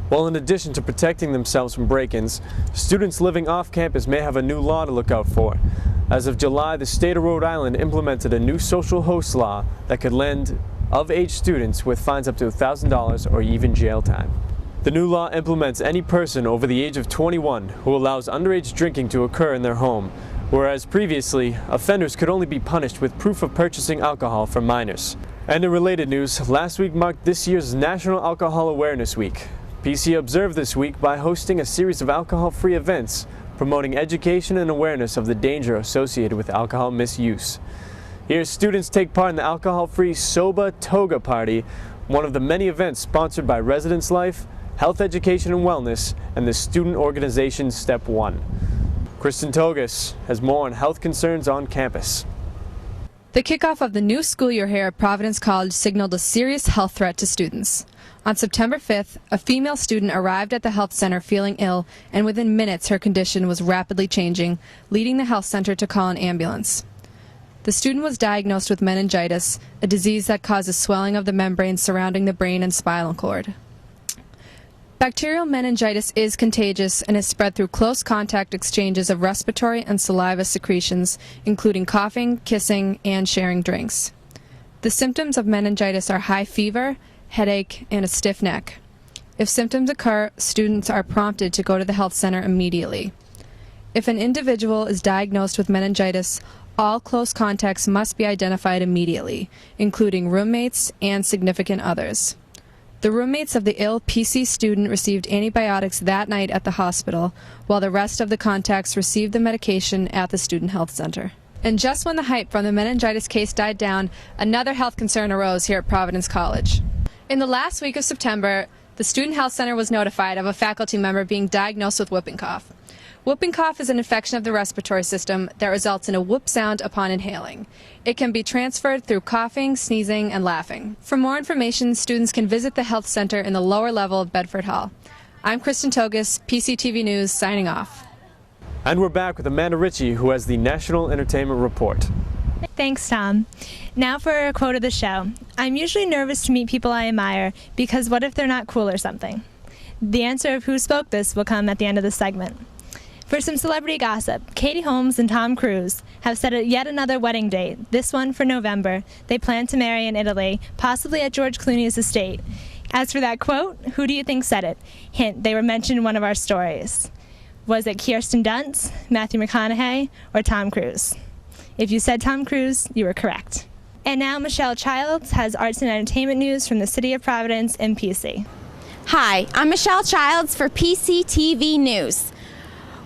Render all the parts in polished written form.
Well, in addition to protecting themselves from break-ins, students living off campus may have a new law to look out for. As of July, the state of Rhode Island implemented a new social host law that could land of-age students with fines up to $1,000 or even jail time. The new law implements any person over the age of 21 who allows underage drinking to occur in their home, whereas previously, offenders could only be punished with proof of purchasing alcohol from minors. And in related news, last week marked this year's National Alcohol Awareness Week. PC observed this week by hosting a series of alcohol-free events, promoting education and awareness of the danger associated with alcohol misuse. Here, students take part in the alcohol-free Soba Toga Party, one of the many events sponsored by Residence Life, Health Education and Wellness, and the student organization Step 1. Kristen Togas has more on health concerns on campus. The kickoff of the new school year here at Providence College signaled a serious health threat to students. On September 5th, a female student arrived at the health center feeling ill, and within minutes her condition was rapidly changing, leading the health center to call an ambulance. The student was diagnosed with meningitis, a disease that causes swelling of the membrane surrounding the brain and spinal cord. Bacterial meningitis is contagious and is spread through close contact exchanges of respiratory and saliva secretions, including coughing, kissing, and sharing drinks. The symptoms of meningitis are high fever, headache, and a stiff neck. If symptoms occur, students are prompted to go to the health center immediately. If an individual is diagnosed with meningitis, all close contacts must be identified immediately, including roommates and significant others. The roommates of the ill PC student received antibiotics that night at the hospital, while the rest of the contacts received the medication at the student health center. And just when the hype from the meningitis case died down, another health concern arose here at Providence College. In the last week of September, the student health center was notified of a faculty member being diagnosed with whooping cough. Whooping cough is an infection of the respiratory system that results in a whoop sound upon inhaling. It can be transferred through coughing, sneezing, and laughing. For more information, students can visit the health center in the lower level of Bedford Hall. I'm Kristen Togas, PCTV News, signing off. And we're back with Amanda Ritchie, who has the National Entertainment Report. Thanks, Tom. Now for a quote of the show. I'm usually nervous to meet people I admire because what if they're not cool or something? The answer of who spoke this will come at the end of the segment. For some celebrity gossip, Katie Holmes and Tom Cruise have set yet another wedding date, this one for November. They plan to marry in Italy, possibly at George Clooney's estate. As for that quote, who do you think said it? Hint, they were mentioned in one of our stories. Was it Kirsten Dunst, Matthew McConaughey, or Tom Cruise? If you said Tom Cruise, you were correct. And now Michelle Childs has arts and entertainment news from the City of Providence and PC. Hi, I'm Michelle Childs for PCTV News.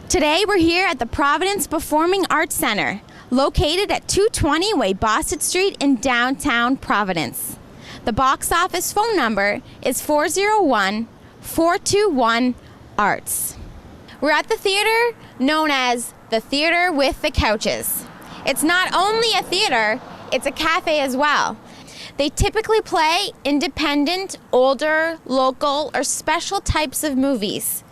Today we're here at the Providence Performing Arts Center, located at 220 Way-Bosset Street in downtown Providence. The box office phone number is 401-421-ARTS. We're at the theater known as the Theater with the Couches. It's not only a theater, it's a cafe as well. They typically play independent, older, local, or special types of movies.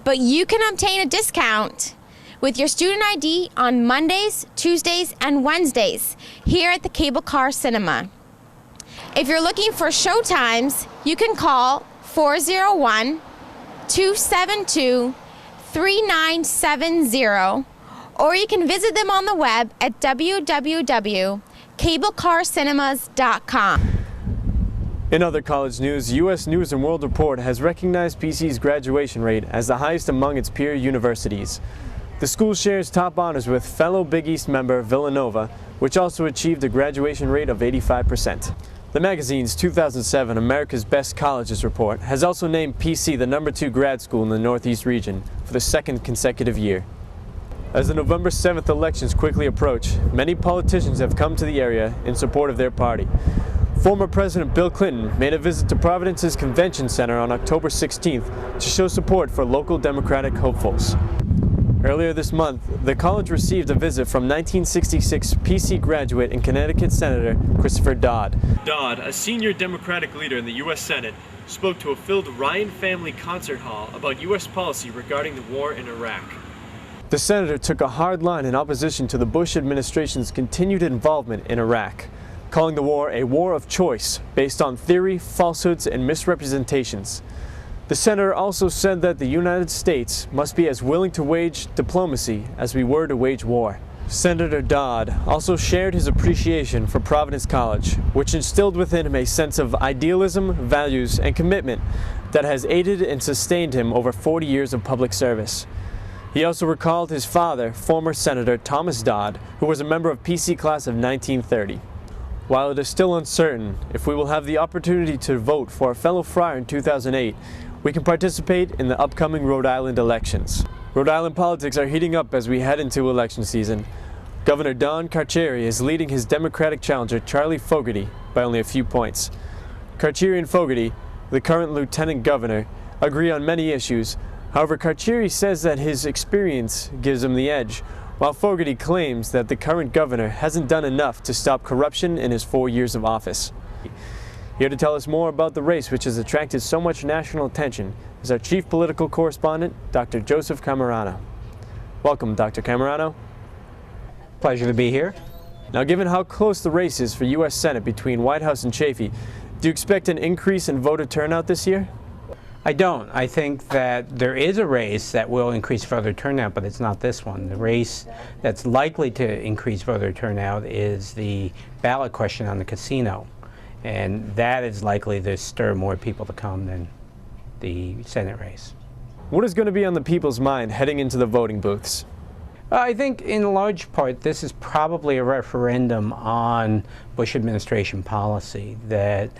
But you can obtain a discount with your student ID on Mondays, Tuesdays, and Wednesdays here at the Cable Car Cinema. If you're looking for show times, you can call 401-272-3970, or you can visit them on the web at www.cablecarcinemas.com. In other college news, U.S. News & World Report has recognized PC's graduation rate as the highest among its peer universities. The school shares top honors with fellow Big East member Villanova, which also achieved a graduation rate of 85%. The magazine's 2007 America's Best Colleges report has also named PC the #2 grad school in the Northeast region for the second consecutive year. As the November 7th elections quickly approach, many politicians have come to the area in support of their party. Former President Bill Clinton made a visit to Providence's Convention Center on October 16th to show support for local Democratic hopefuls. Earlier this month, the college received a visit from 1966 PC graduate and Connecticut Senator Christopher Dodd. Dodd, a senior Democratic leader in the U.S. Senate, spoke to a filled Ryan Family Concert Hall about U.S. policy regarding the war in Iraq. The senator took a hard line in opposition to the Bush administration's continued involvement in Iraq, calling the war a war of choice based on theory, falsehoods, and misrepresentations. The senator also said that the United States must be as willing to wage diplomacy as we were to wage war. Senator Dodd also shared his appreciation for Providence College, which instilled within him a sense of idealism, values, and commitment that has aided and sustained him over 40 years of public service. He also recalled his father, former Senator Thomas Dodd, who was a member of PC class of 1930. While it is still uncertain if we will have the opportunity to vote for a fellow friar in 2008, we can participate in the upcoming Rhode Island elections. Rhode Island politics are heating up as we head into election season. Governor Don Carcieri is leading his Democratic challenger Charlie Fogarty by only a few points. Carcieri and Fogarty, the current lieutenant governor, agree on many issues. However, Carcieri says that his experience gives him the edge, while Fogarty claims that the current governor hasn't done enough to stop corruption in his 4 years of office. Here to tell us more about the race which has attracted so much national attention is our chief political correspondent, Dr. Joseph Camerano. Welcome, Dr. Camerano. Pleasure to be here. Now, given how close the race is for U.S. Senate between White House and Chafee, do you expect an increase in voter turnout this year? I don't. I think that there is a race that will increase voter turnout, but it's not this one. The race that's likely to increase voter turnout is the ballot question on the casino. And that is likely to stir more people to come than the Senate race. What is going to be on the people's mind heading into the voting booths? I think in large part this is probably a referendum on Bush administration policy, that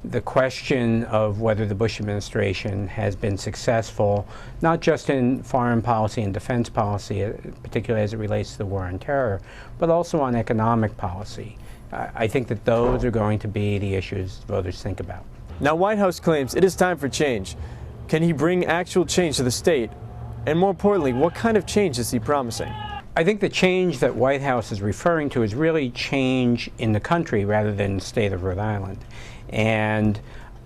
the question of whether the Bush administration has been successful, not just in foreign policy and defense policy, particularly as it relates to the war on terror, but also on economic policy. I think that those are going to be the issues voters think about. Now, White House claims it is time for change. Can he bring actual change to the state? And more importantly, what kind of change is he promising? I think the change that White House is referring to is really change in the country rather than the state of Rhode Island. And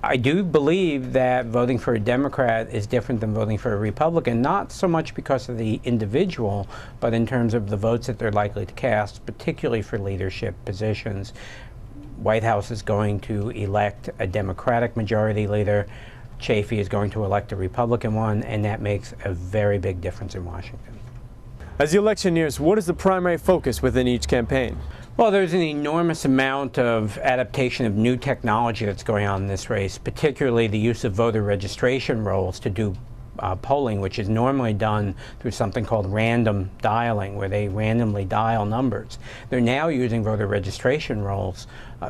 I do believe that voting for a Democrat is different than voting for a Republican, not so much because of the individual, but in terms of the votes that they're likely to cast, particularly for leadership positions. White House is going to elect a Democratic majority leader. Chafee is going to elect a Republican one, and that makes a very big difference in Washington. As the election nears, what is the primary focus within each campaign? Well, there's an enormous amount of adaptation of new technology that's going on in this race, particularly the use of voter registration rolls to do polling, which is normally done through something called random dialing, where they randomly dial numbers. They're now using voter registration rolls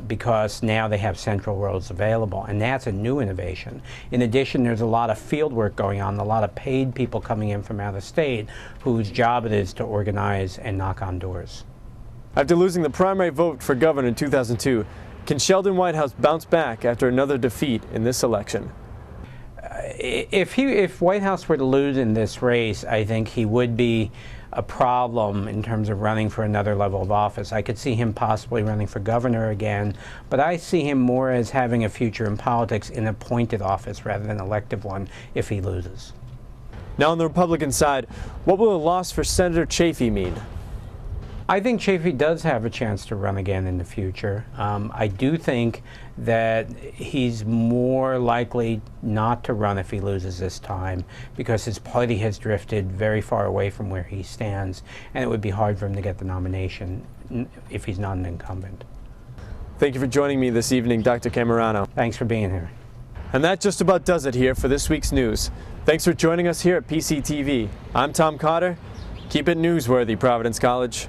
because now they have central rolls available, and that's a new innovation. In addition, there's a lot of field work going on, a lot of paid people coming in from out of state whose job it is to organize and knock on doors. After losing the primary vote for governor in 2002, can Sheldon Whitehouse bounce back after another defeat in this election? If Whitehouse were to lose in this race, I think he would be a problem in terms of running for another level of office. I could see him possibly running for governor again, but I see him more as having a future in politics in appointed office rather than elective one if he loses. Now on the Republican side, what will a loss for Senator Chafee mean? I think Chafee does have a chance to run again in the future. I do think that he's more likely not to run if he loses this time because his party has drifted very far away from where he stands, and it would be hard for him to get the nomination if he's not an incumbent. Thank you for joining me this evening, Dr. Camerano. Thanks for being here. And that just about does it here for this week's news. Thanks for joining us here at PCTV. I'm Tom Cotter. Keep it newsworthy, Providence College.